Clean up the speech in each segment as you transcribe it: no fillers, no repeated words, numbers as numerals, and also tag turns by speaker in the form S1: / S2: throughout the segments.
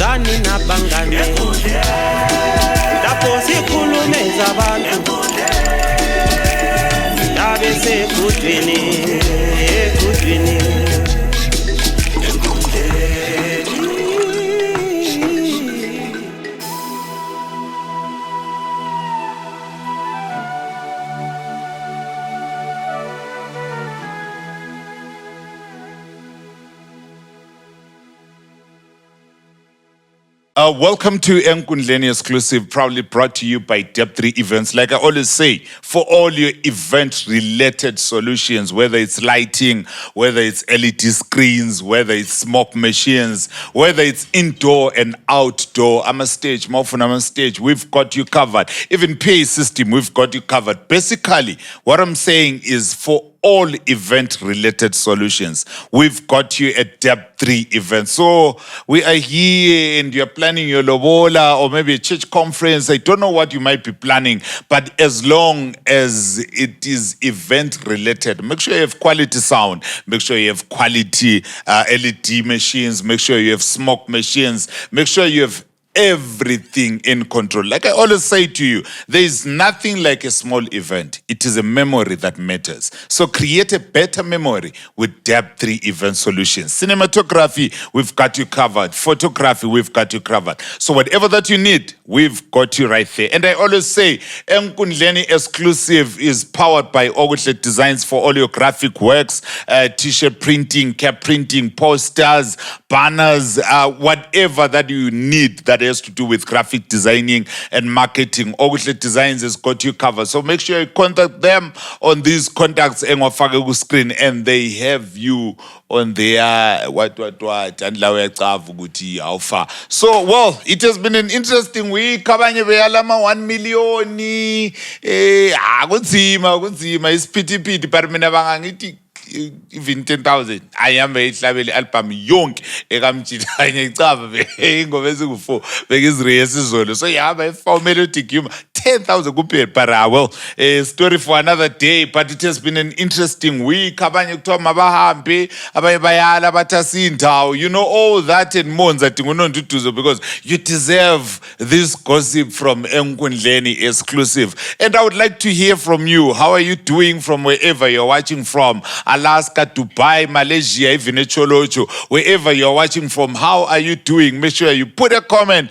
S1: abangani nabangane lapho sikhulume zabantu yabe sekudwini ekudwini.
S2: Welcome to Enkundleni Exclusive, proudly brought to you by Dep3 Events. Like I always say, for all your event-related solutions, whether it's lighting, whether it's LED screens, whether it's smoke machines, whether it's indoor and outdoor, I'm a stage, we've got you covered. Even PA system, we've got you covered. Basically, what I'm saying is for all event-related solutions, we've got you at Dep3 Events. So we are here and you're planning your lobola or maybe a church conference. I don't know what you might be planning, but as long as it is event-related, make sure you have quality sound, make sure you have quality LED machines, make sure you have smoke machines, make sure you have everything in control. Like I always say to you, there is nothing like a small event. It is a memory that matters. So create a better memory with Dep3 Event Solutions. Cinematography, we've got you covered. Photography, we've got you covered. So whatever that you need, we've got you right there. And I always say, Enkundleni Exclusive is powered by Okuhle Designs for all your graphic works, t-shirt printing, cap printing, posters, banners, whatever that you need that has to do with graphic designing and marketing. Okuhle Designs has got you covered. So make sure you contact them on these contacts engwafake ku screen, and they have you on their what and la uyacavu ukuthi how far. So well, it has been an interesting week. Abanye beyalama 1 million kunzima isiphithiphithi, but mina bangangithi even 10,000 ayihamba ihlabele album yonke ekamjitanye icava ingoma ezingu4 bekizire yesizolo, so yahamba for melodic humor 10,000 kuphela. But well, a story for another day. But it has been an interesting week. Abanye kuthiwa mabahambe, abanye bayala bathasa indawo, you know, all that and more that ngunonduduzo, because you deserve this gossip from Enkundleni Exclusive. And I would like to hear from you. How are you doing from wherever you're watching from? Alaska, Dubai, Malaysia, even Echolocho, wherever you're watching from, how are you doing? Make sure you put a comment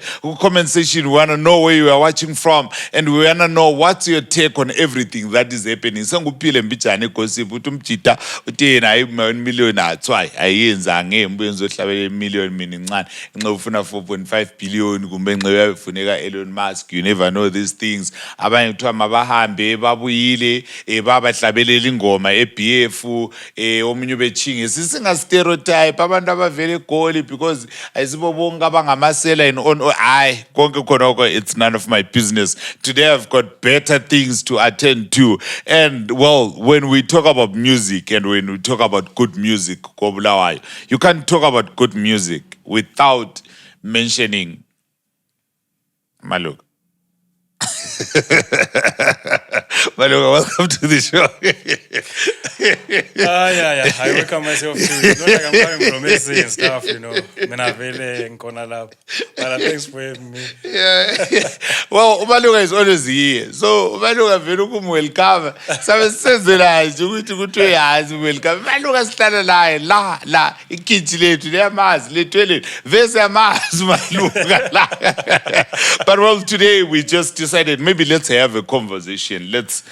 S2: section. We want to know where you are watching from, and we want to know what's your take on everything that is happening. Sanguphile mbijane gossip uthi umjita uthi na 1 million atswai ayenza ngembu enzohlabela 1 million mina incane nxa ufuna 4.5 billion kumbe nxa uyafuneka Elon Musk. You never know these things. Abanye kuthiwa mabahambe babuyile babahlabelela ingoma eBF omunye bechinge sisinga stereotype abantu abavele egoli because ayisibo bonke abangamasela and on hayi konke khonoko, it's none of my business. Today I've got better things to attend to. And well, when we talk about music and when we talk about good music, you can't talk about good music without mentioning Maluk. Maluk, welcome to the show.
S3: Yeah. I welcome myself too. It's not like I'm coming from SA and stuff, you know. Menavele and Konalab. But thanks for having me.
S2: Yeah. Well, Umaluga is always here. So Umaluga vele kumwelcome. Sabe senzela nje ukuthi kuthiwe yazi welcome. Umaluga sihlala la ikhithi lethu leyamazi letwele. Vese amazi Umaluga la. But well, today we just decided maybe let's have a conversation. Let's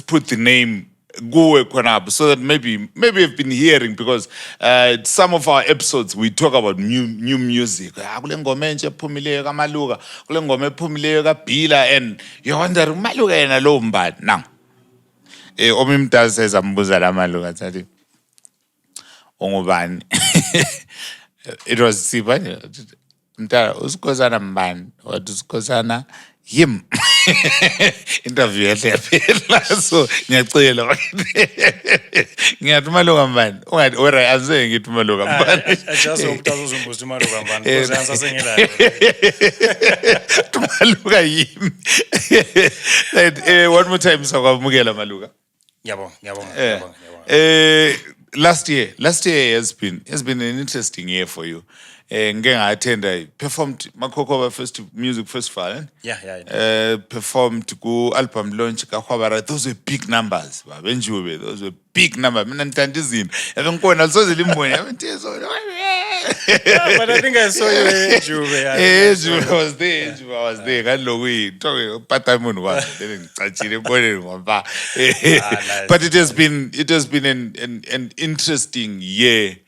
S2: put the name Guwe Konab, so that maybe you've been hearing, because some of our episodes we talk about new music. Kule ngoma entsha ephumileyo kaMaluka, kule ngoma ephumileyo kaBhila, and you wonder Maluka yena lo mbani. Now omimdala sezambuza la Maluka athi ongubani. It was Sibani mntana usikhosana mbani, wathi usikhosana him. Interview yahle yaphela, so ngiyacela ngiyathi Maluka mbani, ungathi alright anze ngithi Maluka mbani.
S3: Just umtazo uzombuza Maluka mbani because answer sengilayo.
S2: Maluka yimi. One more time sakwamukela Maluka.
S3: Ngiyabonga.
S2: Last year has been an interesting year for you. ngike nga-attenda performed Makokoba Music Festival.
S3: Yeah.
S2: Performed ku album launch kaHwabara. Those were big numbers. Babenjube, those were big numbers. Mina ngithanda izinto. Yabe ngikona lisoze limbone. Yabe ntizo.
S3: But I think I saw you in Juve.
S2: Juve was there. Juve was there. Kanloku talking part-time one. Then ngicatshile mbone ngoba. But it has been an interesting year.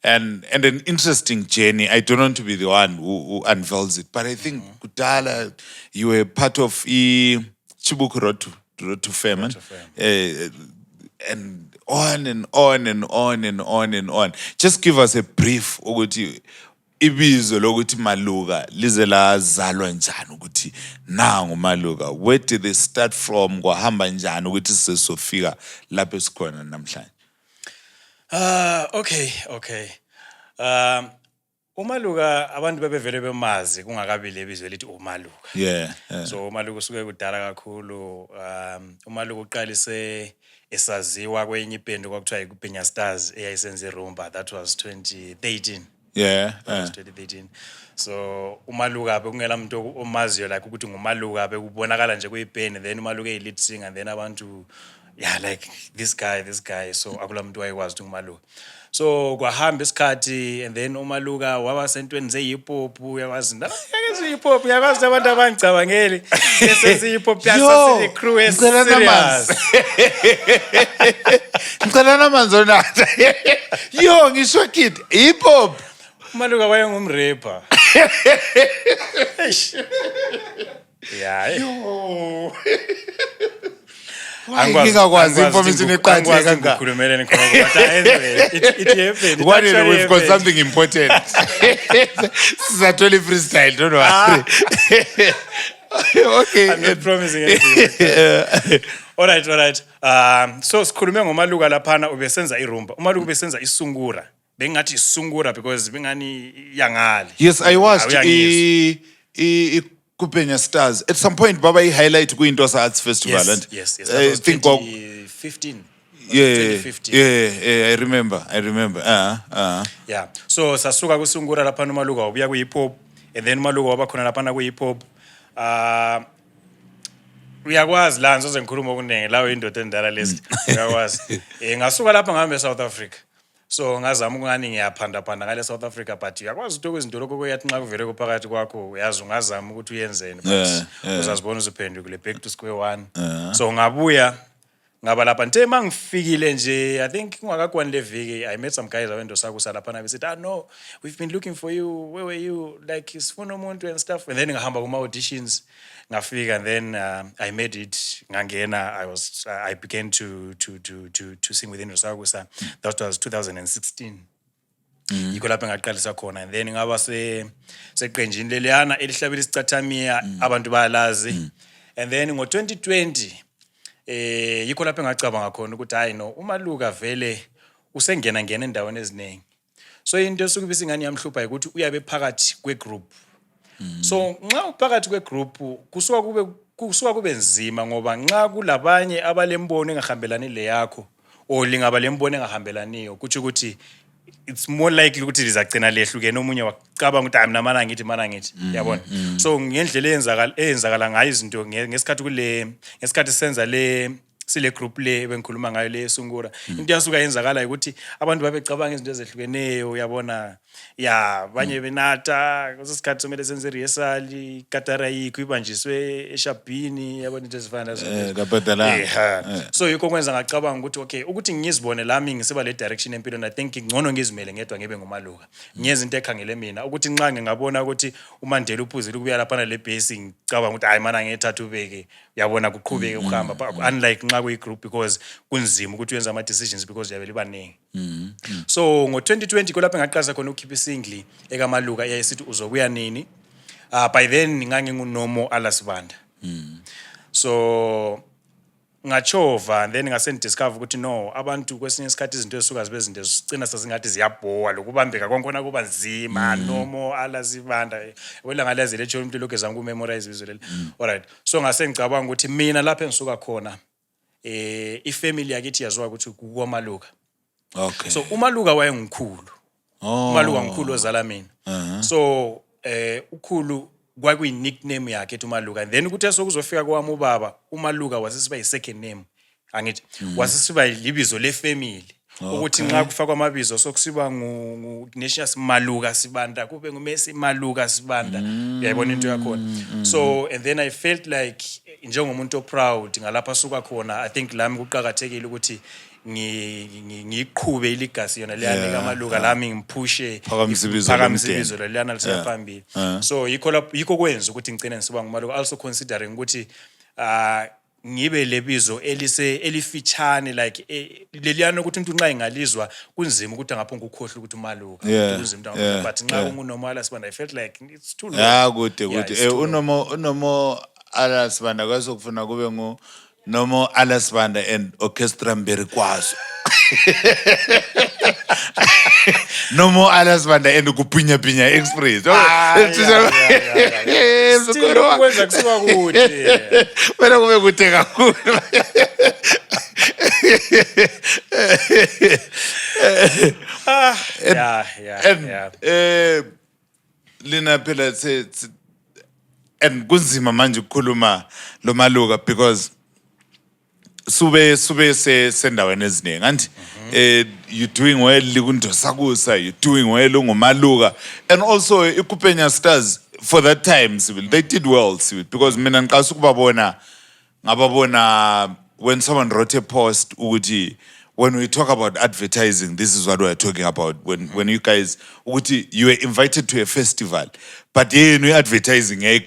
S2: And an interesting journey. I don't want to be the one who unveils it, but I think Kudala, you were part of Chibuku Road to Fame, and on and on and on and on and on. Just give us a brief ukuthi ibizo lokuthi Maluka lize lazalwa njani ukuthi nangu Maluka. Where did they start from? Kwahamba njani ukuthi sesofika lapho esikhona namhlanje?
S3: Okay. Umaluka abantu bebevele bemazi kungakabili ibizo elithi uMaluka.
S2: Yeah.
S3: So uMaluka usuke kudala kakhulu. uMaluka uqalise esaziwa kwenye ibhendi kwakuthiwa iKubhenya Stars eyayisenza iRumba. That was 2013.
S2: Yeah.
S3: That was 2013. So uMaluka bekungela umuntu omaziyo like ukuthi nguMaluka bekubonakala nje kuyibhendi, then uMaluka lead singer, and then abantu like this guy. So akula muntu wayekwazi ukuthi nguMaluka. So kwahamba isikhathi, and then uMaluka waba sentweni ze-hip hop. Uyawazi hip hop, uyakwazi abantu abangicabangeli senze hip hop yasasile crew serious.
S2: Ngicela namanzi onatha. Yo ngisho kid hip hop.
S3: uMaluka wayengumrapper. Yeah.
S2: Yo.
S3: Ngingakwazi
S2: information eqhatheka kanga.
S3: Ukukhulumeleni khona but it happened.
S2: What we've got something important. Sizathola freestyle, don't worry. Okay.
S3: I'm not promising anything. All right. So sikhulume ngoMaluka laphana ubesenza iRumba. uMaluka ubesenza isungura. Bengathi isungura because bengani yangale.
S2: Yes, I watched Kubhenya Stars. At some point, Baba highlight Indosa Arts Festival.
S3: Yes.
S2: I think
S3: 2015.
S2: Yeah, I remember.
S3: Yeah. So sasuka kusungura laphana uMaluka ubuya ku-hip hop, and then uMaluka waba khona laphana ku-hip hop. Uyakwazi la ngizoze ngikhuluma okuningi lawo indoda endala lesi. Uyakwazi. Ngasuka lapha ngihamba eSouth Africa. So ngazama ukungani ngiyaphanda ngale South Africa, but uyakwazi ukuthi kwezinto lokho kuyathi nxa kuvele kuphakathi kwakho uyazi ungazama ukuthi uyenzeni, but uzazibona uzuphendukile back to square one. So ngabuya ngaba lapha nje mangifikile nje, I think kungakakwani le viki, I met some guys awendosa kusalapha na said, no, we've been looking for you, where were you, like isifuna umuntu and stuff. And then ngahamba kuma auditions ngafika, and then I made it, ngangena. I began to sing within Rosakusa. That was 2016. Yikho lapho ngaqalisa khona, and then ngaba seqenjini leliyana elihlabela isicathamiya abantu bayalazi. And then ngo 2020 yikho lapho ngacabanga khona ukuthi hayi no, uMaluka vele usengena endaweni eziningi. So into esuke isingani yamhlupha ukuthi uyabe phakathi kwe-group. So nxa uphakathi kwe-group kusuka kube nzima ngoba nxa kulabanye abalembono engahambelani le yakho o lingaba lembono engahambelaniyo, kuthi ukuthi it's more likely ukuthi lizagcina lehlukene, omunye wacabanga ukuthi mina ngithi yabona. So ngendlela eyenzakala ngayo izinto ngesikhathi senza sile group le bengikhuluma ngayo le sungura, into yasuka yenzakala ukuthi abantu babecabanga izinto ezehlukeneyo, uyabona. Banye benata kusesikhathi somele senze rehearsal, katara yikho ibanjiswe eShabhini, yabona into ezifana nazo. So yikho kwenza ngacabanga ukuthi okay, ukuthi ngizibone lami ngisiba le direction empilweni, I think ngcono ngizimele ngedwa ngibe nguMaluka. Ngiyenza into ekhangele mina ukuthi nxa ngingabona ukuthi uMandela uphuzile ukubuya lapha le base, ngicabanga ukuthi hayi mana ngethatha ubeke, yabona kuqhubeke ukuhamba, unlike nxa kuyi-group because kunzima ukuthi uyenze ama-decisions because uyabela ibaningi. So ngo 2020 kulapho ngaqalisa khona ukhipha isingle ekaMaluka eyayisithi uzobuya nini. By then nganginguNomo Alasibanda. So ngachova, and then ngasendiscover ukuthi no, abantu kwesinye isikhathi izinto ezisuka zibe izinto zicina sezingathi ziyabhowa, lokubambeka konke kuba nzima. Nomo Alasibanda wela ngalezele etsho umuntu lokho ezama ukumemorize izwe leli. Alright, so ngase ngicabanga ukuthi mina lapha engisuka khona ifamily yakithi yaziwa ukuthi kuKwaMaluka.
S2: Okay.
S3: So uMaluka wayengumkhulu uMaluka ngikhulu ozala mina so ukhulu kwakuyi nickname yakhe ethi uMaluka and then ukuthi sokuzofika kwami ubaba uMaluka wasesiba yi second name angithi wasesiba libizo lefamily ukuthi nxa kufakwa amabizo sokusiba ngu-Ignatius Maluka Sibanda kube nguMercy Maluka Sibanda uyayibona into yakhona so and then I felt like njengomuntu proud ngalapha suka khona I think lami kuqhakathekile ukuthi ngiqhube ilegacy yona leyanika Maluka lami ngiphushe phakamizibizo lelana lisephambili so yikho kwenza ukuthi ngicine ngisiba nguMaluka also considering ukuthi ngibe lebizo elifitshane like leliyana ukuthi umuntu nxa ingalizwa kunzima ukuthi angaphonga ukukhohle ukuthi uMaluka kunzima but nxa unguNomala Sibanda I felt like it's too long
S2: kude unomo ala Sibanda kwasokufuna kube ngo Nomo ala Sibanda and orchestra Mberikwazo Nomo ala Sibanda and kupinya express
S3: kwenza kusuka kude
S2: wena kube kude kakhulu lina phela and kunzima manje ukukhuluma lo Maluka because sube sendaweni eziningi anti you doing well likundosakusa you doing well unguMaluka and also iKupenya Stars for that time Sibyl they did well Sibyl because mina ngiqasa ngababona when someone wrote a post ukuthi when we talk about advertising, this is what we're talking about. When you guys, you were invited to a festival, but you know advertising, let's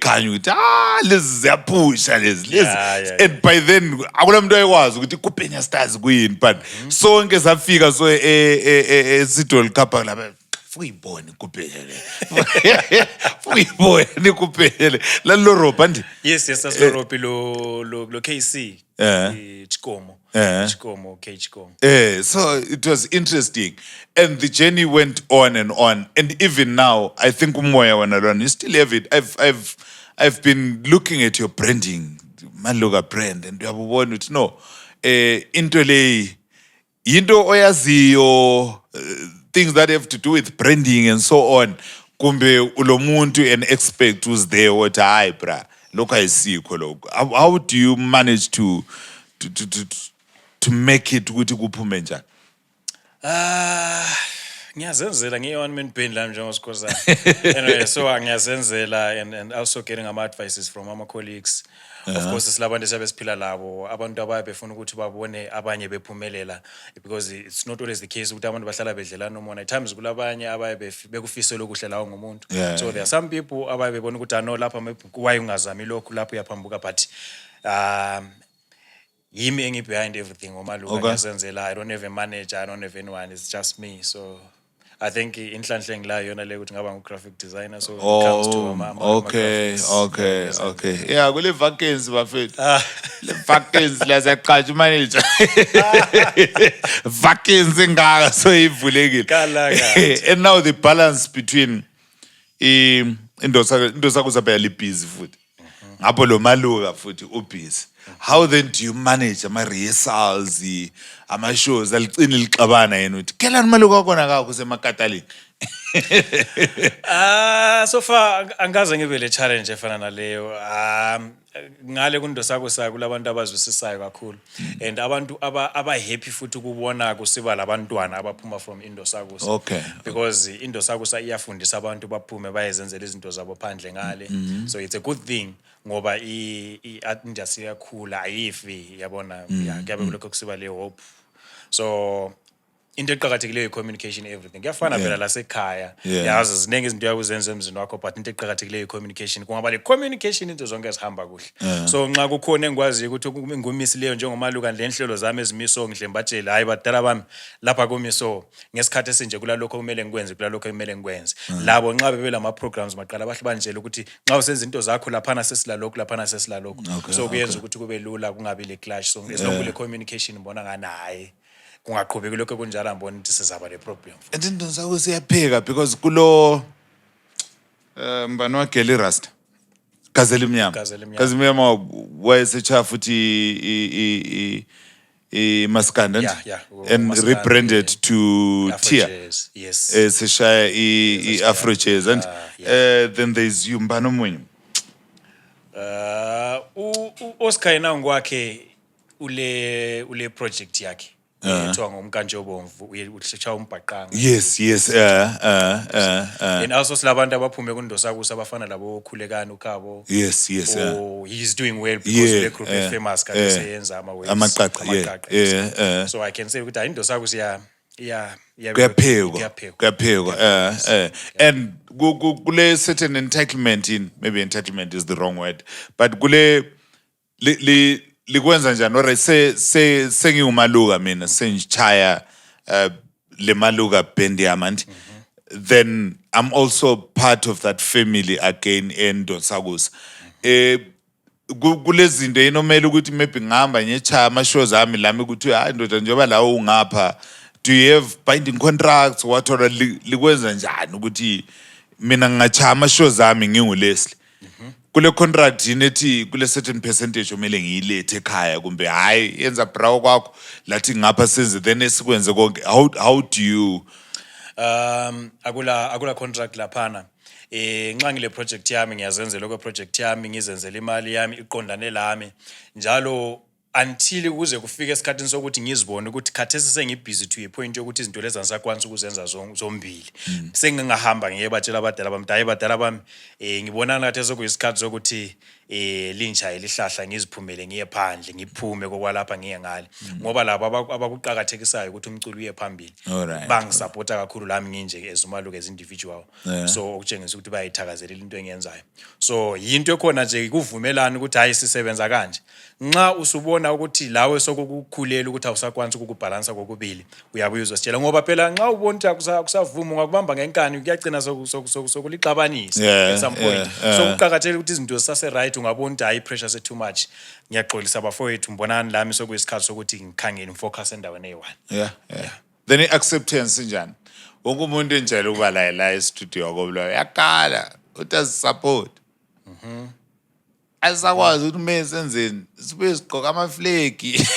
S2: push, and by then, I wouldn't know was Kupenya Stars win, but so ngeke safika so sitol kapa la Fuyibone Kupenya, Fuyibone Kupenya, la Loropa ndi.
S3: Yes, that's Loropa lo KC, Chikomo. Chikomo.
S2: So it was interesting, and the journey went on, and even now, I think Umoya Wanalwan, you still have it. I've been looking at your branding, Maluka brand, and you have wanted to know, into oyaziyo things that have to do with branding and so on. Kumbe ulomuntu and expect who's there what I bra. Look, I see. How do you manage to make it ukuthi kuphume njani?
S3: Ngiyazenzela ngiyi-one man band la njengosikhosana. Anyway, so ngiyazenzela and also getting ama advices from ama colleagues. Of course silabantu esiyabe labo abantu abaye befuna ukuthi babone abanye bephumelela because it's not always the case ukuthi abantu bahlala bedlelana nomona. At times kulabanye abaye bekufisela okuhle lawo ngumuntu. So there are some people abaye bebona ukuthi no lapha why ungazami lokhu lapho uyaphambuka but yimi engi behind everything ngoMaluka ngiyazenzela. I don't have a manager, I don't have anyone, it's just me. So I think inhlanhla engilayo yona le ukuthi ngaba ngu-graphic designer so it comes to
S2: okay yeah kule vacancy bafethu le vacancy la siyaqasha manager vacancy ngaka so ivulekile and now the balance between indosa kusapha busy futhi ngapho lo Maluka futhi ubusy. How then do you manage ama-rehearsals, ama-shows, alicini lixabana yena uthi kelani Maluka wakhona kakho kusemaKataleni?
S3: So far angaze ngibe le challenge efana naleyo. Ngale kundosakusa kulabantu abazwisisayo kakhulu and abantu aba happy futhi ukubona kusiba labantwana abaphuma from Indosakusa.
S2: Okay.
S3: Because Indosakusa iyafundisa abantu baphume bayezenzela izinto zabo phandle ngale. So it's a good thing ngoba i-industry yakhula ayifi yabona kuyabe kulokho kusiba le hope. So into eqhakathekileyo communication everything kuyafana phela la sekhaya yazi ziningi izinto yakuzenza emzini wakho but into eqhakathekileyo communication kungaba le communication into zonke ezihamba kuhle so nxa kukhona engikwazi ukuthi ngumisi leyo njengoMaluka lenhlelo zami ezimiso ngidlembatshela hayi badala bami lapha kumiso ngesikhathi esinje kulalokho kumele ngikwenze kulalokho kumele ngikwenze labo nxa bebela ama programs maqala bahle banjele ukuthi nxa usenza into zakho laphana sesilalokho laphana sesilalokho so kuyenza ukuthi kube lula kungabi le clash so esonke communication ngibona ngani hayi kungaqhubeki lokho kunjalo ngibona ukuthi sizaba le problem.
S2: And into zakho siyapheka because kulo mbani waGeli Rasta Gazelle Mnyama wayesecha futhi Maskandi
S3: Yeah,
S2: and
S3: Maskandi,
S2: rebranded to
S3: Afro
S2: Tia.
S3: jazz, yes.
S2: Seshaya Afro jazz and then there's Yumbano Munyu.
S3: Oscar yena ngokwakhe ule project yakhe ethiwa ngomkantsho obomvu ushaya umbhaqanga.
S2: Yes.
S3: And also silabantu abaphume kundosa kusa abafana labo Khulekani uKhabo.
S2: Yes.
S3: Oh, he's doing well because the group is famous kade seyenza
S2: Amaqaqa.
S3: So I can say ukuthi indosa kusa
S2: kuyaphekwa and kule certain entitlement in, maybe entitlement is the wrong word, but kule likwenza njani ore sengiumaluka mina sengichaya le maluka band yami, then I'm also part of that family again eNdosakusa. Kulezinto inomela ukuthi maybe ngihamba ngechaya ama-shows ami lami ukuthi hayi ndoda njengoba lawo ungapha, do you have binding contracts wathola likwenza njani ukuthi mina ngingachaya ama-shows ami ngingulesli kule contract inethi kule certain percentage omele ngiyilethe ekhaya kumbe hayi yenza brawo kwakho lathi ngapha senze then esikwenze konke, how do you
S3: akula contract laphana nxa ngile project yami ngiyazenzela lokho project yami ngizenzela imali yami iqondane lami njalo until kuze kufike esikhathini sokuthi ngizibone ukuthi khathesi sengibusy to a point yokuthi izinto lezi angisakwanisa ukuzenza zombili. Sengingahamba ngiyebatshela abadala bami hayi badala bami ngibona ngathi sokuyisikhathi sokuthi linjaya lihlahla ngiziphumele ngiye phandle ngiphume kokwalapha ngiye ngale ngoba labo abakuqhakathekisayo ukuthi umculo uye phambili bangisupporta kakhulu lami nginje ezumaluke as individual. So okutshengisa ukuthi bayithakazelela into engiyenzayo. So yinto ekhona nje kuvumelana ukuthi hayi sisebenza kanje. Nxa usubona ukuthi lawe sokukukhulela ukuthi awusakwanisa ukubhalansa kokubili uyabuya uzositshela ngoba phela nxa ubona ukuthi akusavuma ungakubamba ngenkani kuyagcina sokulixabanisa at some point. So kuqhakathekile ukuthi izinto zisase right ungabona ukuthi hayi pressure too much ngiyaxolisa abafowethu mbonani lami sokuyisikhathi sokuthi ngikhangele ngifocus endaweni eyi-one.
S2: Then i-acceptance njani wonke umuntu enjalo ukuba la e-studio yakobulayo yakala uthi azisupport asakwazi ukuthi uma senzeni sibuye sigqoka amaflegi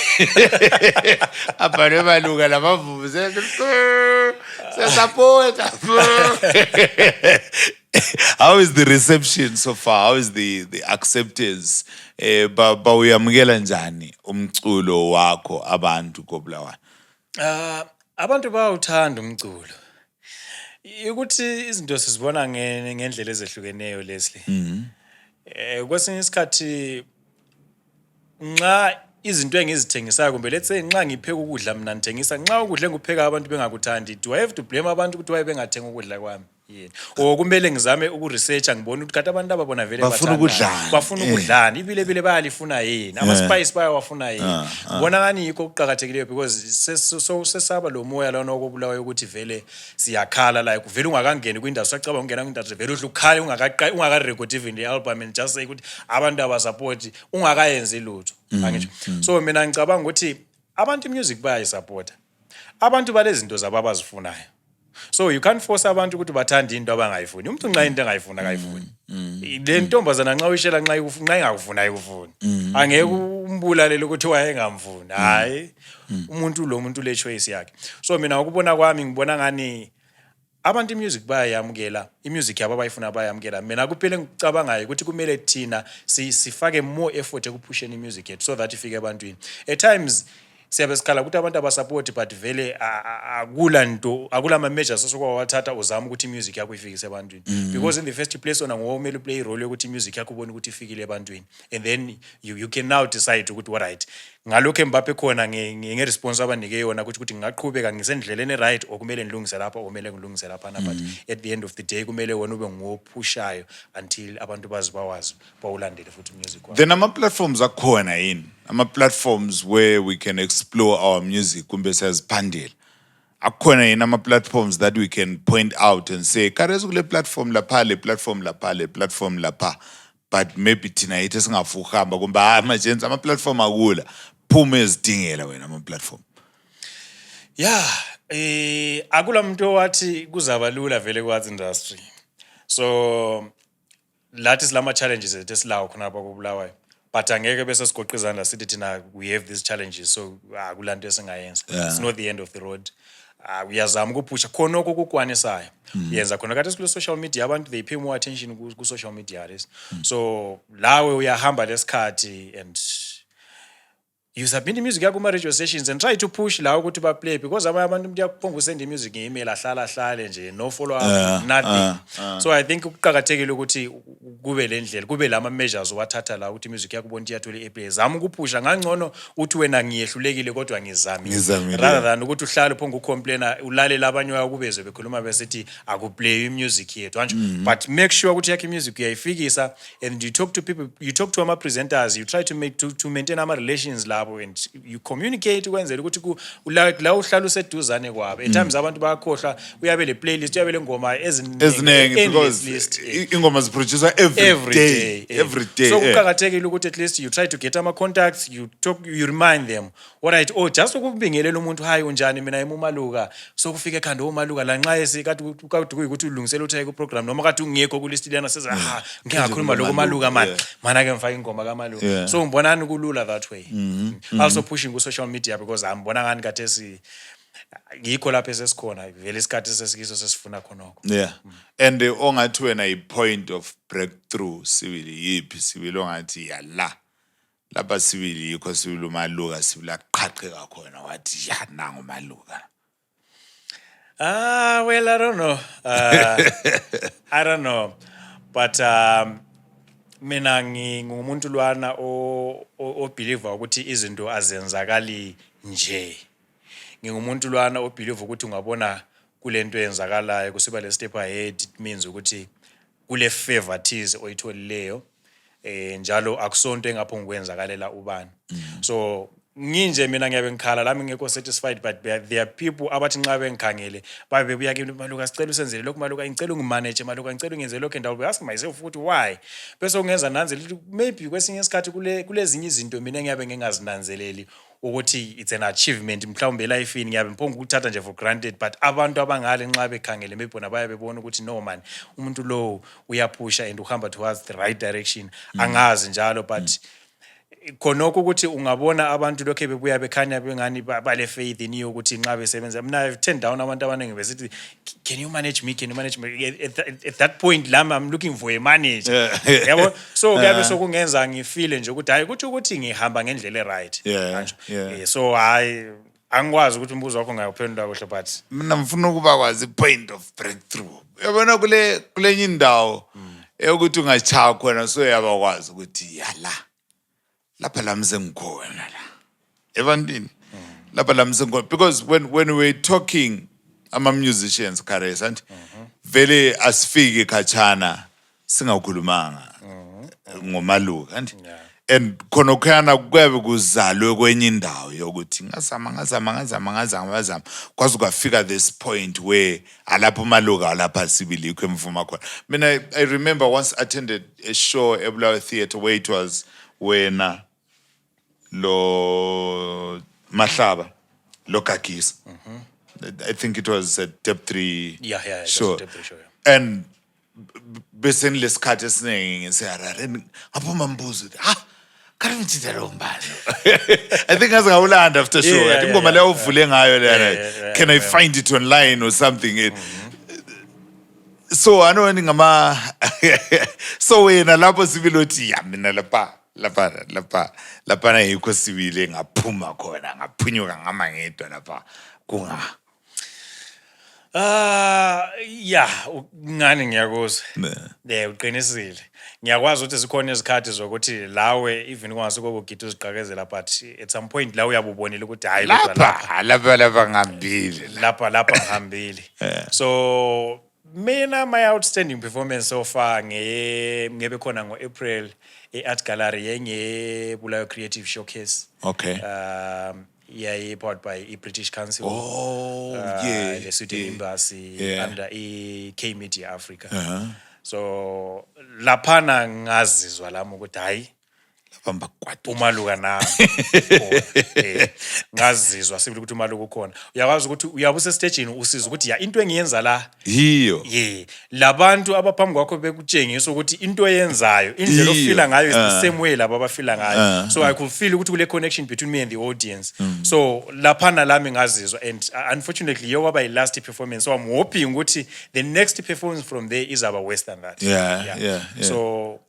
S2: abhalwe maluka lamavuvu siyasapota. How is the reception so far? How is the acceptance? Bawuyamukela njani umculo wakho abantu koBulawayo?
S3: Abantu bayawuthanda umculo. Ukuthi izinto sizibona ngendlela ezehlukeneyo Leslie. Kwesinye isikhathi nxa izinto engizithengisayo kumbe let's say nxa ngipheka ukudla mina ngithengisa nxa ukudla engipheka abantu bengakuthandi, do I have to blame abantu ukuthi why bengathenga ukudla kwami? Or kumele ngizame ukuresearcha ngibone ukuthi kade abantu ababona vele
S2: bafuna
S3: ukudlana ibile bayalifuna yini ama-spice bayawafuna yini. Ngibona ngani yikho kuqhakathekileyo because sesaba lo moya lana okobulawayo ukuthi vele siyakhala like vele ungakangeni kwindustry sacaba ungena kwindustry vele uhle ukhale ungaka-record even the album and just say ukuthi abantu abasupport ungakayenzi lutho. Angitsho. So mina ngicabanga ukuthi abantu music bayayisupporta abantu balezinto zabo abazifunayo. So you can't force abantu ukuthi bathande into abangayifuni. Umuntu nxa into engayifuna akayifuni. Le ntombazana nxa uyishela nxa ingakufuna ayikufuni. Angeke umbulalele ukuthi wayengamfuni. Hayi. Lo muntu le choice yakhe. So mina ukubona kwami ngibona ngani abantu imusic bayayamukela, imusic yabo abayifuna bayayamukela. Mina kuphela ngicabangayo ukuthi kumele thina sifake more effort ekuphusheni imusic yethu so that ifike ebantwini. At times siyabe sikhala ukuthi abantu abasupport but vele akula ma-measures osokwawathatha uzama ukuthi music yakho ifikise ebantwini. Because in the first place wona ngomele uplay role yokuthi music yakho ubone ukuthi ifikile ebantwini, and then you can now decide ukuthi what right ngalokho embaphe khona nge-response abanike yona ukuthi ngingaqhubeka ngisendleleni right or kumele ngilungise lapha or kumele ngilungise laphana. But at the end of the day kumele wona ube ngophushayo until abantu bawazi bawulandele futhi music wakho.
S2: Then ama-platforms akhona yini? Ama-platforms where we can explore our music kumbe siyaziphandela. Akhona yini ama-platforms that we can point out and say karezi kule platform lapha, le platform lapha, le platform lapha, but maybe thina yithi singafuna ukuhamba kumbe ama-agents ama-platform akula phume ezidingela wena ama-platform.
S3: Akula muntu owathi kuzaba lula vele kwa industry. So lathi silama challenges esilawo khona lapha koBulawayo. but angeke bese sigoqa izandla sithi thina we have these challenges so akulanto esingayenza. It's not the end of the road. Uyazama ukuphusha khona okukwanisayo yenza khona kade kule social media abantu they pay more attention ku social media lesi so lawe uyahamba lesikhathi and you submit music yakho kuma radio stations and try to push la ukuthi ba play because abanye abantu uyakuphonga usend music nge-email ahlala nje no follow up nothing so I think ukuqhakathekile ukuthi kube le ndlela kube lama measures wathatha la ukuthi music yakho bonke iyathola i-airplay zama ukuphusha ngangcono uthi wena ngiyehlulekile kodwa ngizamile rather than ukuthi uhlale uphonga ucomplaina ulalela abanye wakubezwe bekhuluma besithi akuplay music yethu manje but make sure ukuthi yakhe music uyayifikisa and you talk to people you talk to ama presenters you try to maintain ama relations la and you communicate ukwenzela ukuthi la uhlala useduzane kwabo at times abantu bayakhohlwa uyabe le playlist uyabe le ngoma
S2: eziningi because ingoma ziproducer every day
S3: so kuqhakathekile ukuthi at least you try to get ama contacts you remind them alright just ukubingelela umuntu hayi unjani mina emumaluka so kufika ekhanda umaluka la nxa esikade kuyikuthi ulungisela uthe ku program noma kade ungekho ku list lena seza ngingakhuluma lokho maluka mana ke mfaka ingoma kaMaluka so ngibonani kulula that way also pushing ku social media because ngibona ngani kade ngikho lapha esesikhona vele isikhathi sesikiso sesifuna khonoko
S2: and ongathi wena i point of breakthrough sibili yipi sibili ongathi yala lapha sibili yikho sibili uMaluka sibili aqhaqheka khona wathi ya nangu uMaluka
S3: well I don't know I don't know but mina ngumuntu lwana o believer ukuthi izinto azenzakali nje ngingumuntu lwana o believe ukuthi ungabona kulento eyenzakalayo kusiba le step ahead it means ukuthi kule favorites oyitholileyo njalo akusonto engapho ngikwenzakalela ubani so nginje mina ngiyabe ngikhala lami ngekho satisfied but there are people abathi nxa bengikhangele babe buya kimi Maluka sicela usenzele lokho Maluka ngicela ungimanage Maluka ngicela ungenze lokho and I will ask myself ukuthi why bese ungenza nanzela maybe kwesinye isikhathi kulezinye izinto mina ngiyabe ngingazinanzeleli ukuthi it's an achievement mhlawumbe life ngiyabe mphongo ukuthatha nje for granted but abantu abangale nxa bekhangele maybe bona bayabe bona ukuthi no man umuntu lo uyaphusha and uhamba towards the right direction angazi njalo but khonoko ukuthi ungabona abantu lokho bebuya bekhanya bengani bale faith in you ukuthi nxa besebenza mina I've turned down abantu abaningi besithi can you manage me at that point lami I'm looking for a manager yabo so kuyabe sokungenza ngifile nje ukuthi hayi ukuthi ngihamba ngendlela right so angikwazi ukuthi umbuzo wakho ngayophendula kahle but
S2: mina ngifuna ukuba kwazi point of breakthrough yabona kulenye indawo ukuthi ungachaya khona so yabakwazi ukuthi yala lapha lamze ngikhona la evantini lapha lamze ngikhona because when we're talking ama musicians Kares and vele asifike khatshana singakhulumanga ngoMaluka and khona khona kwabe kuzalwe kwenye indawo yokuthi ngazama kwaze kwafika this point where alapha uMaluka alapha sibili ikho emvuma khona mina I remember once attended a show eBulawayo Theatre where it was when lo Mahlaba lo Gagisa I think it was a Dep 3 show.
S3: Dep 3 show
S2: and bese lesikhathi esiningi ngisayarare ngaphuma mbuzo kanti ngithitha lo mbali I think ngazingawulanda after show I think ngoma leyo uvule ngayo le can I find it online or something so anoni ngama so wena lapho sibilothi ya mina lapha na yikho sibile ngaphuma khona ngaphunyuka ngama ngedwa lapha kunga
S3: ngani ngiyakuzwa uqinisile ngiyakwazi ukuthi zikhona izikhathi zokuthi lawe even kungasuka ukugida uziqakezela but at some point la uyabubonile ukuthi hayi
S2: lapha ngihambile
S3: lapha ngihambile so mina my outstanding performance so far ngebe khona ngoApril eArt Gallery yenye Bulawayo Creative Showcase
S2: okay
S3: powered by British Council the Sweden Embassy under K Media Africa so laphana ngazizwa lami ukuthi hayi
S2: bamba kwatu
S3: umaluka nami ngazizwa sibili ukuthi umaluka ukhona uyakwazi ukuthi uyabusa stage usiza ukuthi ya into engiyenza la
S2: hiyo
S3: labantu abaphambi kwakho bekutshengisa ukuthi into oyenzayo indlela ofila ngayo is the same way labo abafila ngayo so I could feel ukuthi kule connection between me and the audience so laphana lami ngazizwa and unfortunately yokwaba last performance so I'm hoping ukuthi the next performance from there is our worse than that
S2: yeah.
S3: so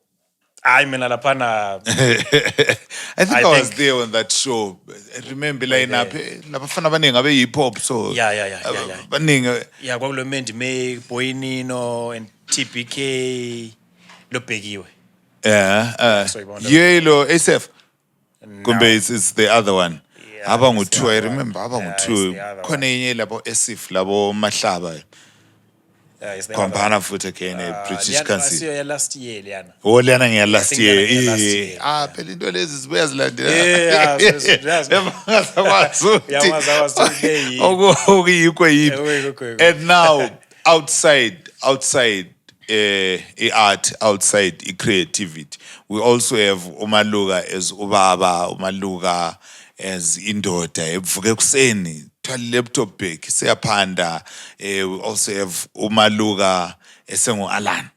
S3: I mean, lapana.
S2: I think I was there on that show. I remember line up. Labafana baningi abe hip hop so.
S3: Yeah.
S2: Baningi.
S3: Yeah, kwakulo Mandy May, Boynino and TPK Lopegiwe.
S2: Yeah.
S3: So
S2: Yelo SF. Kumbe it's the other one.
S3: Yeah,
S2: Abangu
S3: it's
S2: 2
S3: the
S2: I
S3: other
S2: remember
S3: one.
S2: abangu
S3: Yeah, it's
S2: 2.
S3: the other
S2: Khona yenye labo SF labo Mahlaba.
S3: it's the
S2: Kwambana futhi again British council.
S3: Asiyo ya last year liyana.
S2: Oh lana ngiya last
S3: I think lana ngiya last
S2: year.
S3: year.
S2: Phela into lezi zibuya zilandela.
S3: Yeah.
S2: Okuyikho yini. And now outside art, outside creativity, we also have umaluka as ubaba, umaluka as indoda evuka ekuseni thwala laptop back siyaphanda. We also have umaluka esengu Alan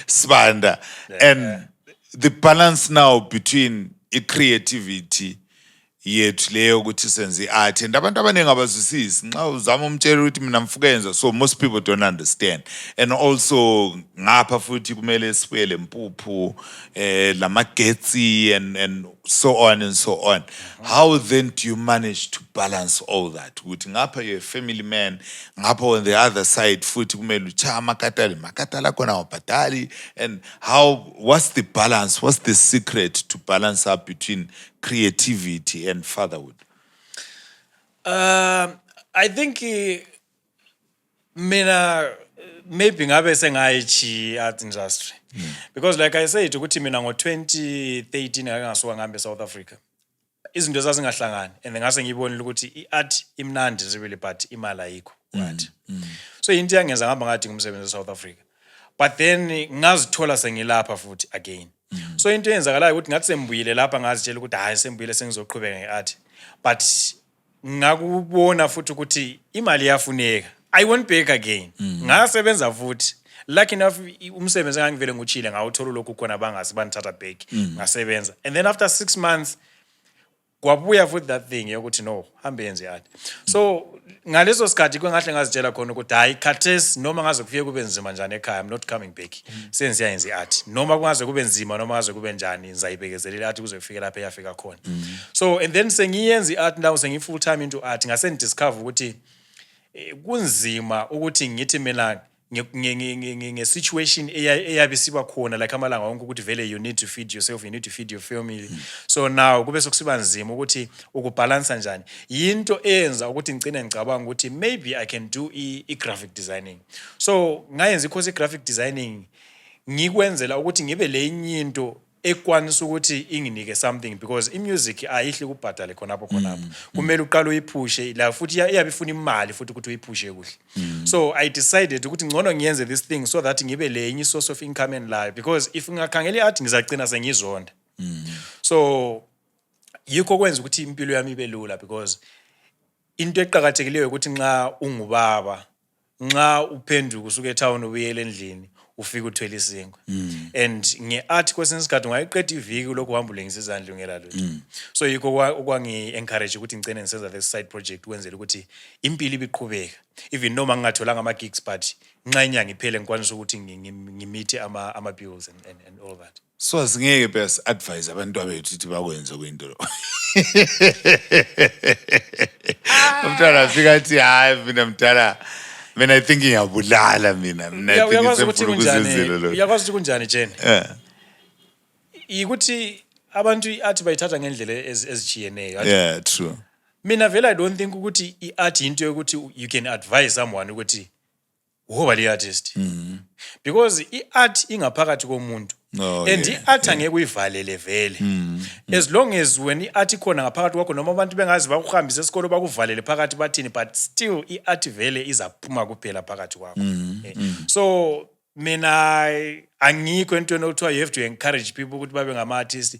S2: Sibanda and the balance now between creativity yethu leyo ukuthi senze art and abantu abaningi abazwisisi nxa uzama umtshela ukuthi mina mfukenza so most people don't understand and also ngapha futhi kumele sibuyele impuphu lamagetsi and so on and so on. How then do you manage to balance all that ukuthi ngapha you're a family man ngapha on the other side futhi kumele ucha makatala khona awabhadali and what's the balance, what's the secret to balance up between creativity and fatherhood?
S3: I think mina maybe ngabe sengayichi art industry because like I said ukuthi mina ngo-2013 ngake ngasuka ngihambe South Africa izinto zazingahlangani and ngase ngibonile ukuthi i-art imnandi really but imali ayikho right so into yangenza ngihamba ngathi ngumsebenzi eSouth Africa but then ngazithola sengilapha futhi again so into eyenzakalayo ukuthi ngathi sembuyile lapha ngazitshela ukuthi hayi sembuyile sengizoqhubeka ngeart but ngakubona futhi ukuthi imali iyafuneka I went back again ngasebenza futhi lucky enough umsebenzi engangivele nguchile ngawuthola lokhu khona bangasi banithatha back ngasebenza and then after 6 months kwabuya futhi that thing yokuthi no hambe yenze art so ngaleso sikhathi kwengahle ngazitshela khona ukuthi hayi khathesi noma ngaze kufike kube nzima njani ekhaya I'm not coming back senze yenze art noma kungaze kube nzima noma ngaze kube njani ngizayibekezelela art kuze kufike lapha eyafika khona so and then sengiyenze art now sengi full time into art ngase ndiscover ukuthi kunzima ukuthi ngithi mina nge-situation eyabe siba khona like amalanga wonke ukuthi vele you need to feed yourself, you need to feed your family so now kube sokusiba nzima ukuthi ukubalansa njani yinto eyenza ukuthi ngicine ngicabanga ukuthi maybe I can do i-graphic designing so ngayenza i-course i-graphic designing ngikwenzela ukuthi ngibe le into ekwanisa ukuthi inginike something because i-music ayihle kubhadale khonapho kumele uqale uyiphushe la futhi iyabe ifuna imali futhi ukuthi uyiphushe kuhle so I decided ukuthi ngcono ngiyenze this thing so that ngibe lenye source of income and life because if ngingakhangela i-art ngizacina sengizonda so yikho kwenza ukuthi impilo yami ibe lula because into eqhakathekileyo ukuthi nxa ungubaba nxa uphenduka usuke etown ubuyele endlini ufika uthwele isingwe and nge-art kwesinye isikhathi ungayiqeda iviki lokhu uhamba ulengisa izandla ungela lutho so yikho okwangi-encourage ukuthi ngicine ngisenza this side project ukwenzela ukuthi impilo ibiqhubeka even noma ngingatholanga ama-gigs but nxa inyanga iphele ngikwanisa ukuthi ngimithe ama-bills and all that
S2: so asingeke best advise abantu abethu ukuthi bakwenze kwinto lo umntwana afika athi hayi mina mntana mina I think ngiyabulala mina I think
S3: semfuna ukuzenzela lo uyakwazi ukuthi kunjani Jane ukuthi abantu i-art bayithatha ngendlela ezichiyeneyo
S2: yeah true
S3: mina vele I don't think ukuthi i-art into yokuthi you can advise someone ukuthi woba le artist because i-art ingaphakathi komuntu and i-art angeke uyivalele vele as long as when i-art ikhona ngaphakathi kwakho noma abantu bengazi bakuhambisa esikolo bakuvalele phakathi bathini but still i-art vele izaphuma kuphela phakathi kwakho so mina angikho entweni okuthiwa you have to encourage people ukuthi babe ngama-artist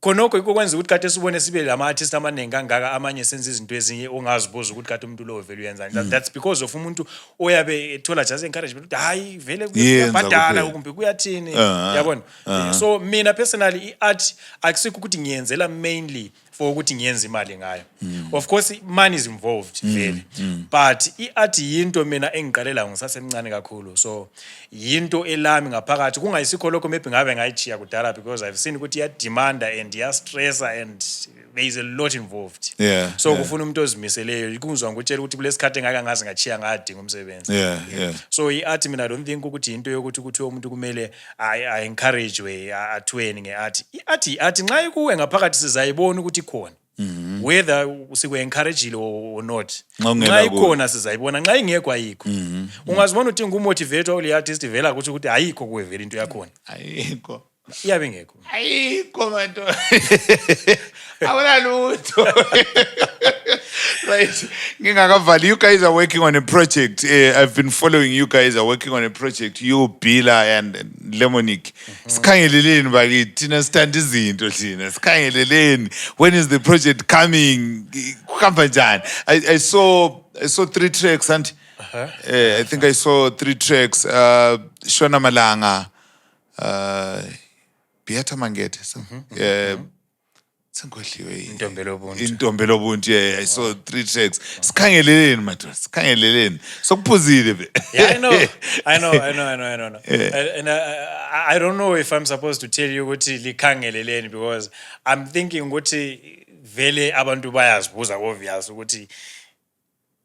S3: khonokho yikho kwenza ukuthi kade sibone sibe lama-artist amaningi kangaka amanye senza izinto ezinye ongazibuza ukuthi kade umuntu lowo vele uyenzani that's because of umuntu oyabe ethola just encouragement ukuthi hayi vele kuyabhadala kumbe kuyathini yabona so mina personally i-art akusikho ukuthi ngiyenzela mainly for ukuthi ngiyenze imali ngayo of course money is involved vele but i-art yinto mina engiqalela ngisasemncane kakhulu so yinto elami ngaphakathi kungayisikho lokho maybe ngabe ngayichiya kudala because I've seen ukuthi iyademanda and iyastressa and there is a lot involved so kufuna umuntu ozimiseleyo kuzwa ngikutshela ukuthi kulesikhathi engaka ngazi ngachiya ngadinga umsebenzi so i-art mina I don't think ukuthi into yokuthi umuntu kumele encourage athweni nge-art i-art nxa ikuwe ngaphakathi sizayibona ukuthi khona whether sikwe-encouragile or not nxa ikhona sizayibona nxa ingekho ayikho ungazibona ukuthi ngumotivator uli-artist vela ukuthi ayikho kuwe vele into yakhona
S2: ayikho
S3: iyabe ingekho
S2: ayikho manto awunalutho right ngingakavali you guys are working on a project I've been following you guys are working on a project you Bila and Lemonic sikhangeleleni bakithi thina sithanda izinto thina sikhangeleleni when is the project coming kuhamba njani I saw 3 tracks and I think I saw 3 tracks Shona Malanga Beata Mangete Intombelo Ubuntu I saw 3 tracks sikhangeleleni madoda sikhangeleleni sokuphuzile be
S3: yeah I know and I don't know if I'm supposed to tell you ukuthi likhangeleleni because I'm thinking ukuthi vele abantu bayazibuza obvious ukuthi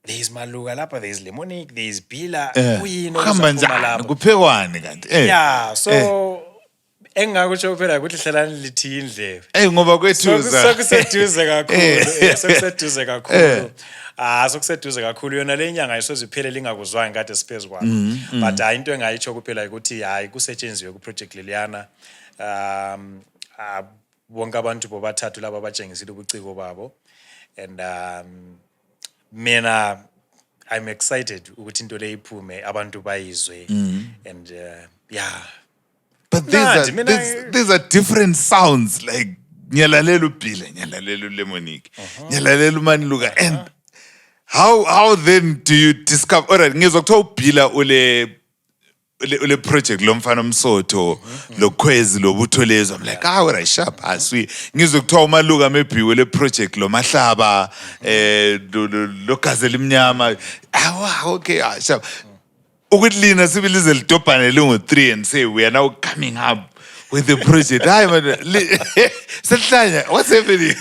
S3: there is Maluga lapha there is Lemonic there is Bila kuyini
S2: kuhamba njani kuphekwane kanti
S3: yeah so engakutsho phela ukuthi hlalani lithi indlebe
S2: ngoba kwethuza
S3: sokuseduze kakhulu sokuseduze kakhulu yona le nyanga ayisoziphele lingakuzwanga kade siphezulu kwakho but into engayitsho kuphela ukuthi hayi kusetshenziwe ku project leliyana bonke abantu bobathathu laba abatshengisile ubuciko babo and mina I'm excited ukuthi into le iphume abantu bayizwe and yeah.
S2: But these are different sounds like Nyalalela Bila, Nyalalela Lemonic, Nyalalela Maluga. And how then do you discover? Alright, ngizokuthiwa Bila ule project lo mfana Msotho lo Khwezi lo Butholezo. I'm like alright sharp aswi ngizokuthiwa uMaluga maybe ule project lo Mahlaba lo Gazelle Mnyama. Okay sharp. Ukutlina sibili lidobhane lingu-3 and say we are now coming up with the project. Hi man, Sehlanya, what's happening?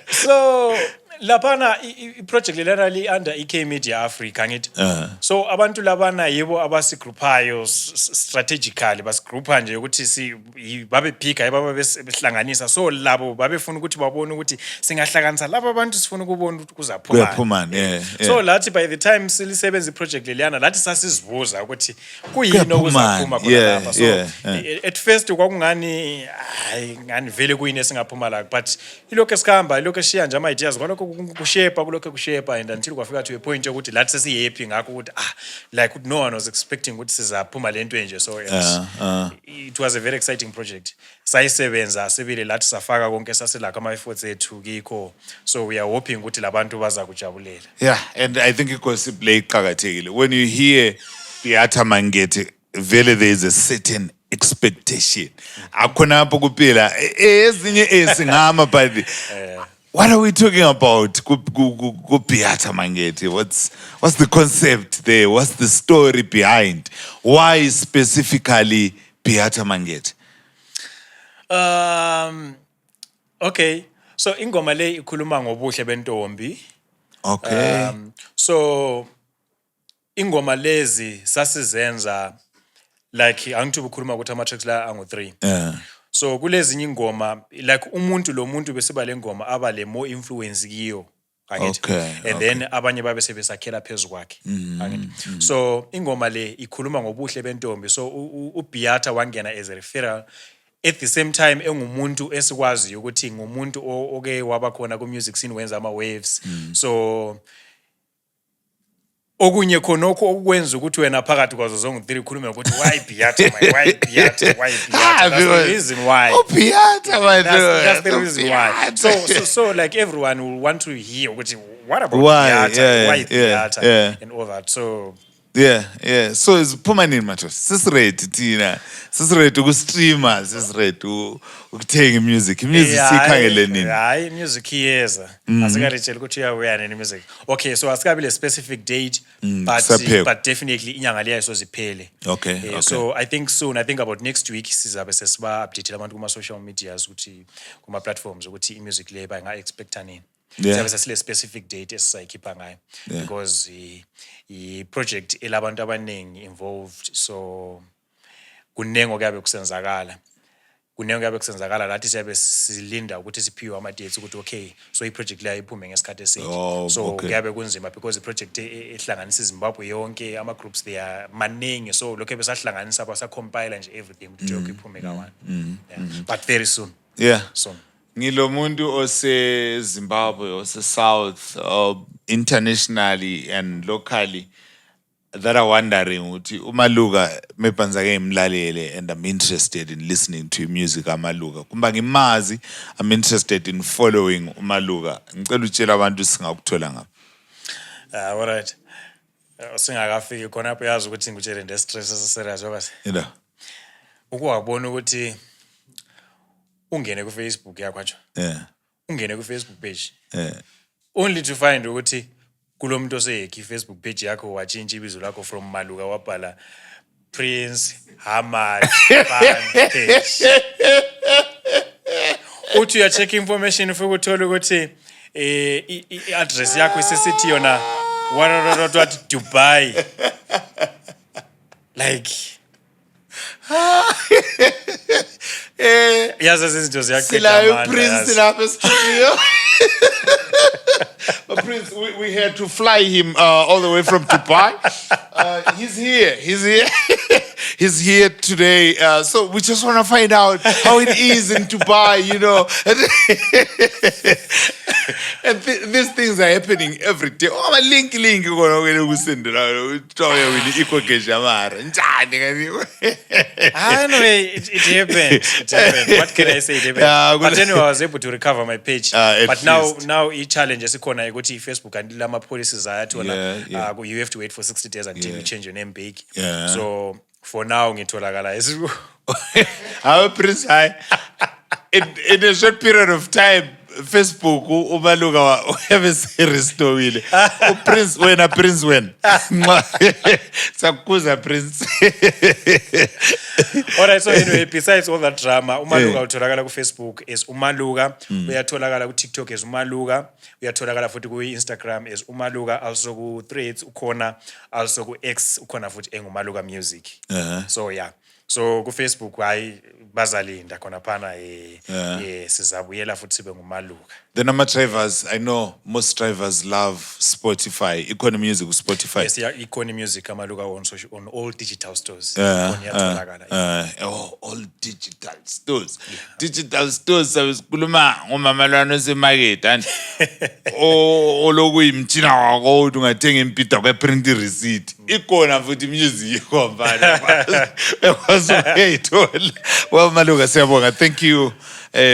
S3: So lapana i-project lelana li under EK Media Africa ngithi so abantu labana yebo abasigroupayo strategically basigroupa nje ukuthi babe pick ayibaba besihlanganisa so labo babefuna ukuthi babone ukuthi singahlanganisa laba abantu sifuna ukubona ukuthi kuzaphuma so lathi by the time silisebenza iproject leliyana lathi sasizibuza ukuthi kuyini okuzaphuma khona lapha so at first kwakungani ngani vele kuyini esingaphuma la but ilokho esikhamba ilokho eshiya nje ama ideas kwalokho kushepa and until kwafika to a point ukuthi lathi sesihappy ngakho ukuthi like no one was expecting ukuthi sizaphuma lento nje so it was a very exciting project sayisebenza sibile lathi safaka konke saselaka ama efforts ethu kikho so we are hoping ukuthi labantu baza kujabulela
S2: and I think gossip play iqhakathekile when you hear Beata Mangete vele there is a certain expectation akhona apho kuphela ezinye esingama but what are we talking about? Beata Mangete. What's the concept there? What's the story behind? Why specifically Beata Mangete?
S3: Okay. So ingoma le ikhuluma ngobuhle bentombi.
S2: Okay.
S3: So ingoma lezi sasizenza like angithi ubukhuluma ukuthi ama tracks la angu-3. So kulezinye ingoma like umuntu lo muntu besiba lengoma aba le more influence kiyo and then abanye babe sebesakhela phezulu kwakhe so ingoma le ikhuluma ngobuhle bentombi so uBeata wangena as a referral at the same time engumuntu esikwazi ukuthi ngumuntu oke waba khona ku music scene wenza ama waves so okunye khonokho okwenza ukuthi wena phakathi kwazo zonke 3 ukhulume ukuthi why Beata man, why Beata, why Beata. That's the reason why.
S2: Oh, Beata, my
S3: That's the reason why. So like everyone will want to hear what about
S2: Why?
S3: Beata, why
S2: Yeah,
S3: Beata,
S2: yeah.
S3: and all that. So
S2: Yeah. So it's permanent matter. Sisirate tina. Sisirate ukustreama, sisirate ukuthenga music. Music sikhangele nini?
S3: Hayi music iyeza. Asikaritshela ukuthi uyawuya nini music. Okay, so asikabi le specific date but definitely inyanga leyo soziphele.
S2: Okay.
S3: So I think about next week sizabe sesiba update abantu kuma social medias ukuthi kuma platforms ukuthi imusic leyo bayinga expecta nini. Sizabe sesile specific date esisayikhipha ngayo because i-project elabantu abaningi involved, so kunengo kuyabe kusenzakala lathi siyabe silinda ukuthi siphiwe ama-dates ukuthi okay, so i-project leyo iphume ngesikhathi esithi. So kuyabe kunzima because i-project ehlanganisa iZimbabwe yonke, ama-groups they are maningi, so lokho besahlanganisa basacompile nje everything ukuthi yonke iphume kawane. But very soon. Soon.
S2: Ngilo muntu ose Zimbabwe, ose South, internationally and locally, that are wondering ukuthi uMaluka mepanzake imlalele, and I'm interested in listening to music kaMaluka. Kumba ngimazi, I'm interested in following uMaluka. Ngicela utshela abantu singakuthola ngapha.
S3: Alright. Singakafiki khona apho yazi ukuthi ngikutshele nde stress eserious okase. Ukuwabona ukuthi ungene ku Facebook yakho nje. Ungene ku Facebook page. Only to find ukuthi kulomuntu oseyekhi Facebook page yakho watshintsha ibizo lakho from Maluka wabhala Prince Hamad page. Uthi uya check information ufike uthola ukuthi i-address yakho isesithi yona what Dubai. Like yazi izinto ziyaqeda amandla.
S2: Prince lapha studio. But Prince, we had to fly him all the way from Dubai. He's here. He's here today. So we just want to find out how it is in Dubai, you know. And these things are happening every day. Oh, my link.
S3: Anyway, it happened. What can I say? It happened. But anyway, I was able to recover my page. But now each challenge esikhona ukuthi Facebook and lama policies ayathola. You have to wait for 60 days until you change your name back. So for now ngitholakala
S2: Our Prince, in a short period of time, Facebook uMaluka have restowile. Prince when sakuza Prince.
S3: Alright, so anyway, besides all that drama, uMaluka utholakala ku Facebook as uMaluka, uyatholakala ku TikTok as uMaluka, uyatholakala futhi ku Instagram as uMaluka, also ku Threads ukhona, also ku X ukhona futhi enguMaluka Music. So yeah. So ku Facebook hayi bazalinda khona phana sizabuyela futhi sibe nguMaluka.
S2: The number drivers, I know most drivers love Spotify. Economy Music with Spotify.
S3: Yes, yeah, Economy Music kaMaluka on all digital stores.
S2: All digital stores. Digital stores sabezikhuluma ngomamalwana esemarket and olokuyimtshina wakho uthi ungathenga impida kweprint receipt. Ikona futhi music ikhona. Well, Maluka siyabonga. Thank you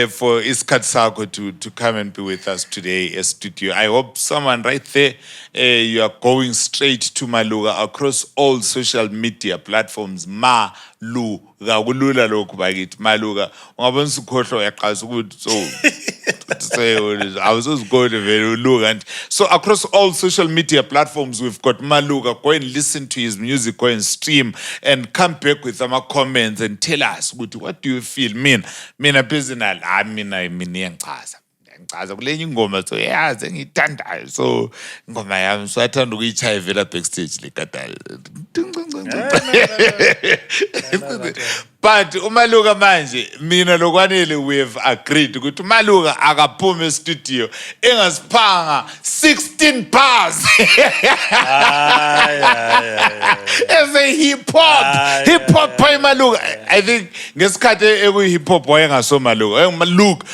S2: for Iskat Sako to come and be with us today at studio. I hope someone right there, you are going straight to Maluka across all social media platforms. Maluka kulula lokhu bakithi Maluka ungabona ukhohlo uyaqasa ukuthi so I was just going to very look. And so across all social media platforms, we've got Maluka. Go and listen to his music, go and stream, and come back with some comments and tell us what do you feel. Mina personal, I mean ngiyachaza kule ingoma so yazi ngithandayo so ingoma yami so athanda ukuyitshayivela backstage lekadala. But uMaluka manje mina lokwanele we have agreed ukuthi uMaluka akaphume studio engasiphanga 16 bars. say hip hop. Hip hop boy Maluka. I think ngesikhathi ekuyi hip hop wayengaso Maluka. Luke.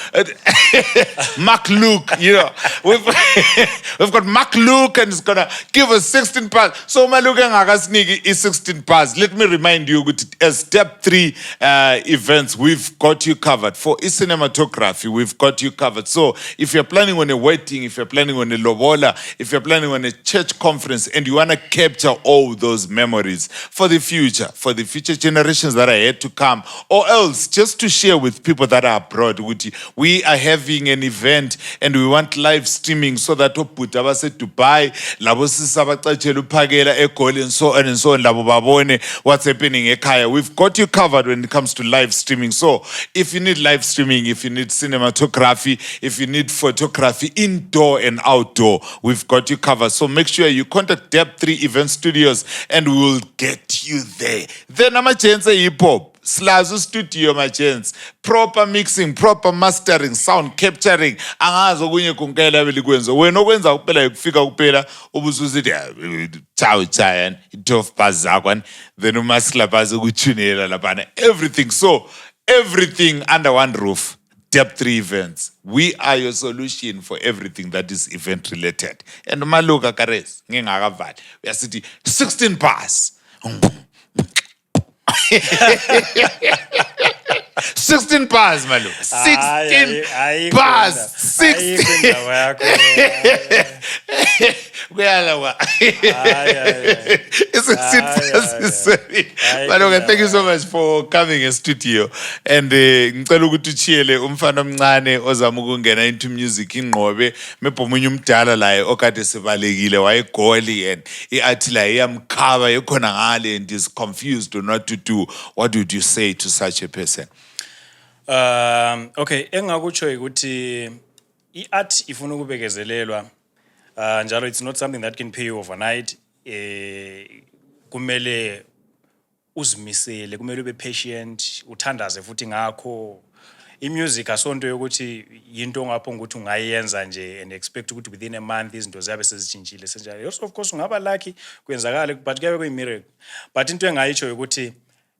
S2: Mark Luke, you know. We've got Mark Luke and he's gonna give us 16 bars. So Maluka ngakasiniki is 16 bars. Let me remind you as step 3 events we've got you covered. For cinematography we've got you covered. So if you're planning on a wedding, if you're planning on a lobola, if you're planning on a church conference and you want to capture all those memories for the future generations that are yet to come, or else just to share with people that are abroad, we are having an event and we want live streaming so that obhuti abase Dubai, labo sisa abacatshela uphakela eGoli and so on and so on, labo babone what's happening ekhaya. We've got you covered when it comes to live streaming. So if you need live streaming, if you need cinematography, if you need photography indoor and outdoor, we've got you covered. So make sure you contact Depth 3 Event Studios and we will get you there. Then I'm a chance hip hop. Slazu studio my chance. Proper mixing, proper mastering, sound capturing. Angazi okunye kunkela belikwenza. Wena okwenza kuphela ukufika kuphela ubususithi ciao chayan 12 bars zakho then umasilaphazi ukutunela lapha everything. So everything under one roof. Depth 3 events. We are your solution for everything that is event related. And Maluka Kares, ngingakavali. Uyasithi 16 bars. 16 bars, Malu. 16 bars. 16. Malu, thank you so much for coming in studio. And ngicela ukuthi uchiyele umfana omncane ozama ukungena into music ingqobe mephomunye umdala laye okade sebalekile wayegoli and iathi la iyamkhaba ekhona ngale and is confused on what to do. What would you say to such a person?
S3: Okay, engakutsho ukuthi iart ifuna ukubekezelelwa. Njalo it's not something that can pay you overnight. Kumele uzimisele, kumele ube patient, uthandaze futhi ngakho. I-music asonto yokuthi yinto ngapho ukuthi ungayenza nje and expect ukuthi within a month izinto ziyabe sezitshintshile senjalo. Yes, of course ungaba lucky kwenzakala but kuyabe kuyi-miracle. But into engayitsho ukuthi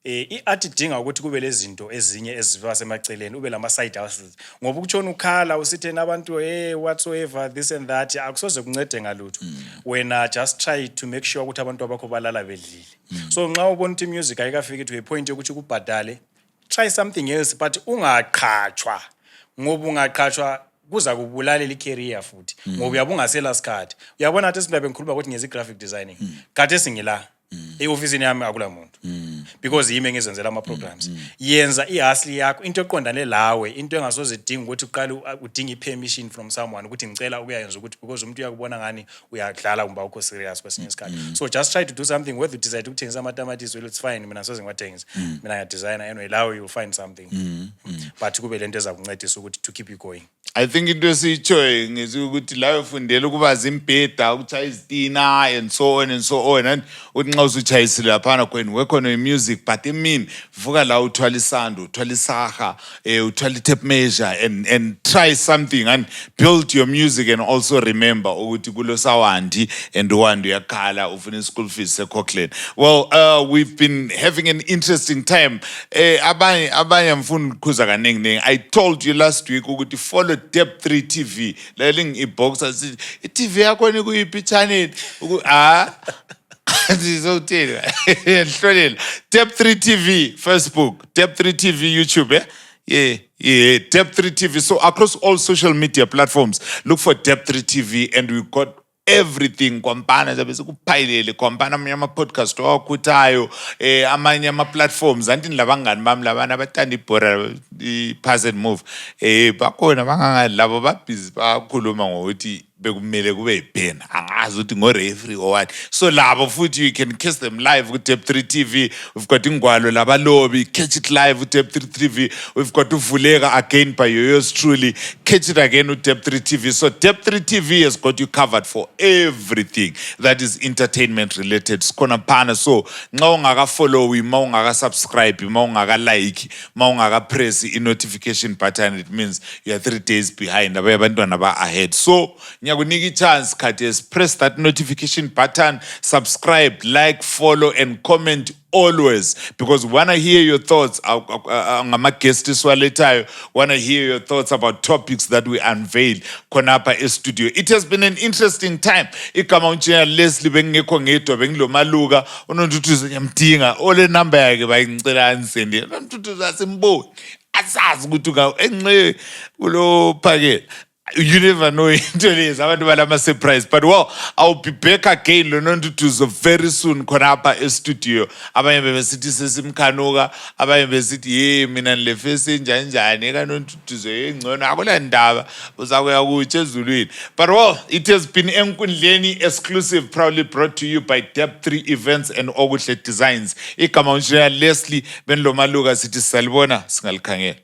S3: i-art idinga ukuthi kube lezinto ezinye eziba semaceleni ube lama-side hustles ngoba ukutshona ukhala usitheni abantu whatsoever this and that akusoze kuncede ngalutho wena just try to make sure ukuthi abantu abakho balala bedlile. So nxa ubona ukuthi music ayikafiki to a point yokuthi kubhadale, try something else but ungaqhatshwa ngoba ungaqhatshwa kuza kubulalela i-career futhi ngoba uyabe ungasela sikhathi. Uyabona athi silabe ngikhuluma ukuthi ngezi graphic designing kade singila e-ofisini yami akula muntu because yimi engizenzela ama-programs. Yenza i-hustle yakho into eqondane lawe, into engasoze idinga ukuthi uqale udinga i-permission from someone ukuthi ngicela ukuyenza ukuthi because umuntu uyakubona ngani uyadlala kumba ukho serious kwesinye isikhathi. So just try to do something whether you decide ukuthengisa amatamatisi well it's fine mina soze ngiwathengisa mina ngiyadesigner anyway lawe you'll find something but kube lento ezakuncedisa ukuthi to keep you going.
S2: I think into esiyitshoyo ngizukuthi la ufundela ukubaza imbheda ukuchaya izitina and so on and so on and uthi nxa usuchayisile laphana kweni work on your music but I mean vuka la uthwala isando uthwala isaha uthwala tape measure and try something and build your music and also remember ukuthi kulo sawandi and uwandi uyakhala ufuna school fees eCochlear. Well we've been having an interesting time. Abanye mfuna ukukhuza kaningi. I told you last week ukuthi follow Depth 3 TV. Learning i-box asithi i-TV yakho ni kuyiphi channel Ndizotela nhlolela Depth 3 TV Facebook, Depth 3 TV YouTube, yeah, Depth 3 TV. So across all social media platforms, look for Depth 3 TV and we've got everything kwampana zabe sikuphayilele kwampana amanye ama-podcast owakhuthayo amanye ama-platforms andini labangani bami labana abathanda ibhora i-pass and move bakhona bangangani labo babhizi bakhuluma ngokuthi bekumele kube yipena angazi ukuthi ngo-referee or what. So labo futhi you can catch them live with Depth 3 TV. We've got ingwalo labalobi, catch it live with Depth 3 TV. We've got Uvuleka again by yours truly, catch it again with Depth 3 TV. So Depth 3 TV has got you covered for everything that is entertainment related. Skona pana. So nxa ungaka-follow, ma ungaka-subscribe, ma ungaka-like, ma ungaka-press i-notification button, it means you are 3 days behind. Abanye abantwana ba ahead. So ngiyakunika i-chance khathesi, press that notification button, subscribe, like, follow and comment always, because we wanna hear your thoughts. Ngama-guest esiwalethayo, wanna hear your thoughts about topics that we unveil khonapha e-studio. It has been an interesting time. Igama uNjinga Leslie bengingekho ngedwa, bengilomaluka uNontutuzo ngiyamdinga, ole number yakhe bayingicela anisendele. uNontutuzo asimboni, asazi ukuthi enxe kulo phakela. You never know into lezi abantu balama-surprise, but well, I'll be back again loNontutuzo very soon khonapha e-studio. Abanye bebesithi sesimkhanuka, abanye besithi ye mina nilefe senjanjani ekaNontutuzo engcono akula ndaba uzakuya kutsho ezulwini. But well, it has been Enkundleni exclusive, proudly brought to you by Dep3 Events and Okuhle Designs. Igama uNjinga Leslie benilomaluka sithi salibona singalikhangela.